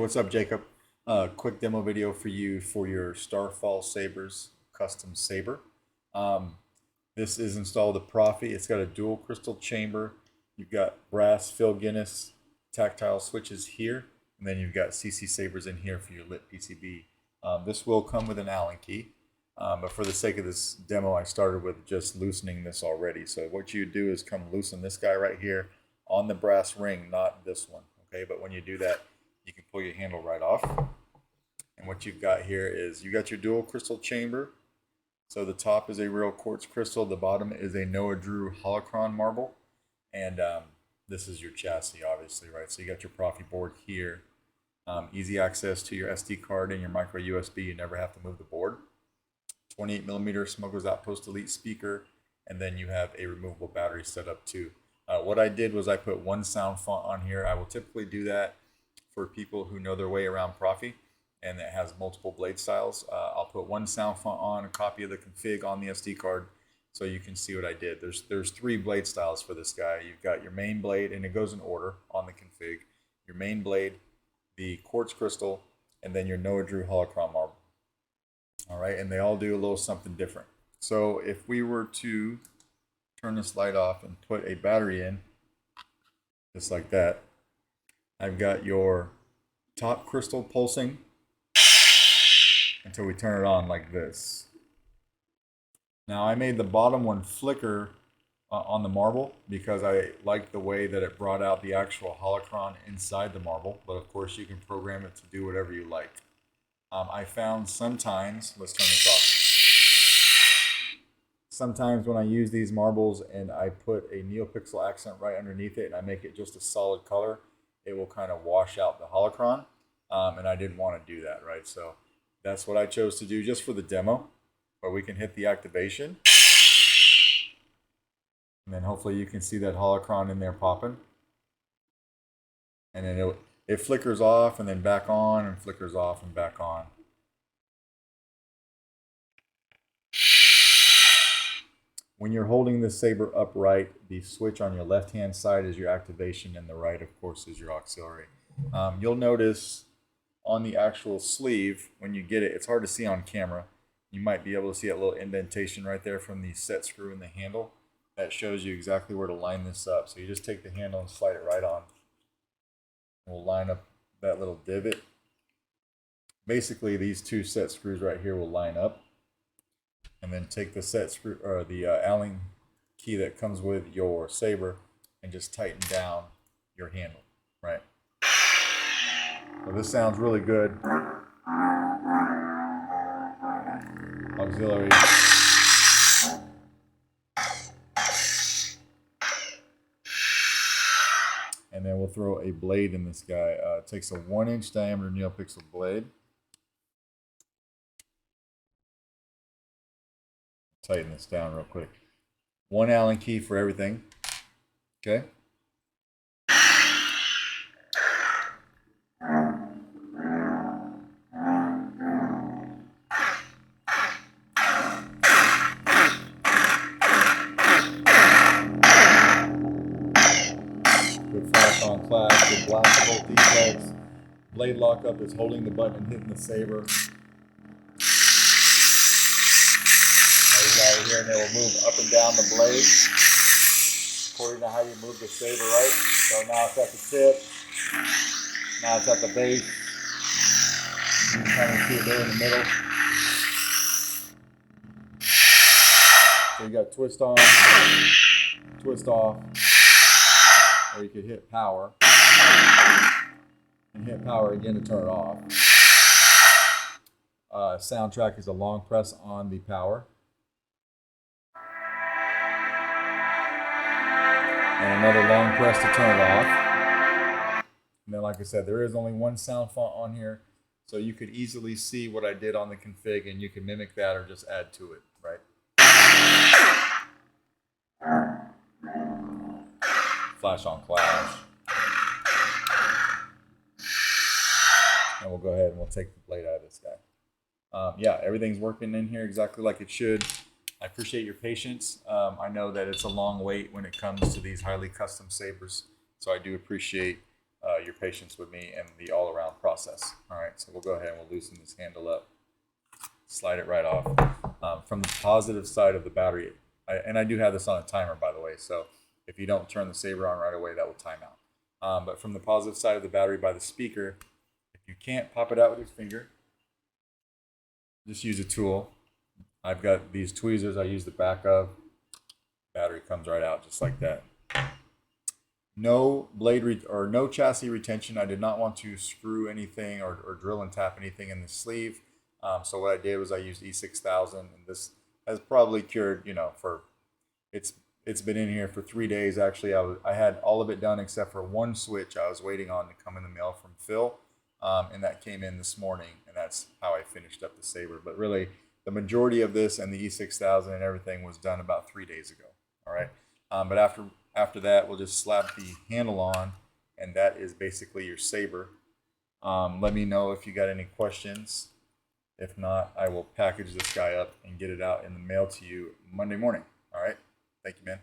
what's up, Jacob? Quick demo video for you for your Starfall Sabers custom saber. Um, this is installed with Proffie. It's got a dual crystal chamber. You've got brass Phil Guinness tactile switches here, and then you've got CC sabers in here for your lit PCB. This will come with an Allen key, but for the sake of this demo, I started with just loosening this already. So what you do is come loosen this guy right here on the brass ring, not this one. Okay, but when you do that, you can pull your handle right off. And what you've got here is you got your dual crystal chamber. So the top is a real quartz crystal, the bottom is a Noah Drew holocron marble, and this is your chassis, obviously, right? So you got your Proffie board here, easy access to your SD card and your micro USB. You never have to move the board. 28mm Smuggler's Outpost Elite speaker, and then you have a removable battery set up too. What I did was I put one sound font on here. I will typically do that for people who know their way around Proffie and it has multiple blade styles. I'll put one sound font on, a copy of the config on the SD card so you can see what I did. There's three blade styles for this guy. You've got your main blade, and it goes in order on the config. Your main blade, the quartz crystal, and then your Noah Drew holocron marble. All right, and they all do a little something different. So if we were to turn this light off and put a battery in, just like that, I've got your top crystal pulsing until we turn it on like this. Now I made the bottom one flicker on the marble because I liked the way that it brought out the actual holocron inside the marble, but of course you can program it to do whatever you like. I found sometimes, let's turn this off. Sometimes when I use these marbles and I put a NeoPixel accent right underneath it and I make it just a solid color, it will kind of wash out the holocron, and I didn't want to do that, right? So that's what I chose to do just for the demo, but we can hit the activation, and then hopefully you can see that holocron in there popping, and then it flickers off and then back on and flickers off and back on. When you're holding the saber upright, the switch on your left hand side is your activation and the right, of course, is your auxiliary. You'll notice on the actual sleeve, when you get it, it's hard to see on camera. You might be able to see that little indentation right there from the set screw in the handle. That shows you exactly where to line this up. So you just take the handle and slide it right on. We'll line up that little divot. Basically, these two set screws right here will line up. And then take the set screw or the Allen key that comes with your saber and just tighten down your handle, right? So this sounds really good. Auxiliary. And then we'll throw a blade in this guy. It takes a 1-inch diameter NeoPixel blade. Tighten this down real quick. One Allen key for everything. Okay. Good flash on class, good blast bolt deflex. Blade lockup is holding the button and hitting the saber. Over here, and it will move up and down the blade according to how you move the saber, right? So now it's at the tip, now it's at the base. You can kind of see it there in the middle. So you got twist on, twist off, or you could hit power and hit power again to turn it off. Soundtrack is a long press on the power. And another long press to turn it off. And then, like I said, there is only one sound font on here, so you could easily see what I did on the config, and you can mimic that or just add to it, right? Flash on clash. And we'll go ahead and we'll take the blade out of this guy. Yeah, everything's working in here exactly like it should. I appreciate your patience. I know that it's a long wait when it comes to these highly custom sabers, so I do appreciate your patience with me and the all-around process. All right, so we'll go ahead and we'll loosen this handle up, slide it right off. From the positive side of the battery, and I do have this on a timer, by the way, so if you don't turn the saber on right away, that will time out. But from the positive side of the battery by the speaker, if you can't pop it out with your finger, just use a tool. I've got these tweezers I use the back of. Battery comes right out just like that. No or no chassis retention. I did not want to screw anything or drill and tap anything in the sleeve. So what I did was I used E6000, and this has probably cured, for it's been in here for 3 days. Actually, I had all of it done except for one switch I was waiting on to come in the mail from Phil, and that came in this morning, and that's how I finished up the saber. But really, the majority of this and the E6000 and everything was done about 3 days ago. All right, but after that, we'll just slap the handle on, and that is basically your saber. Let me know if you got any questions. If not, I will package this guy up and get it out in the mail to you Monday morning. All right. Thank you, man.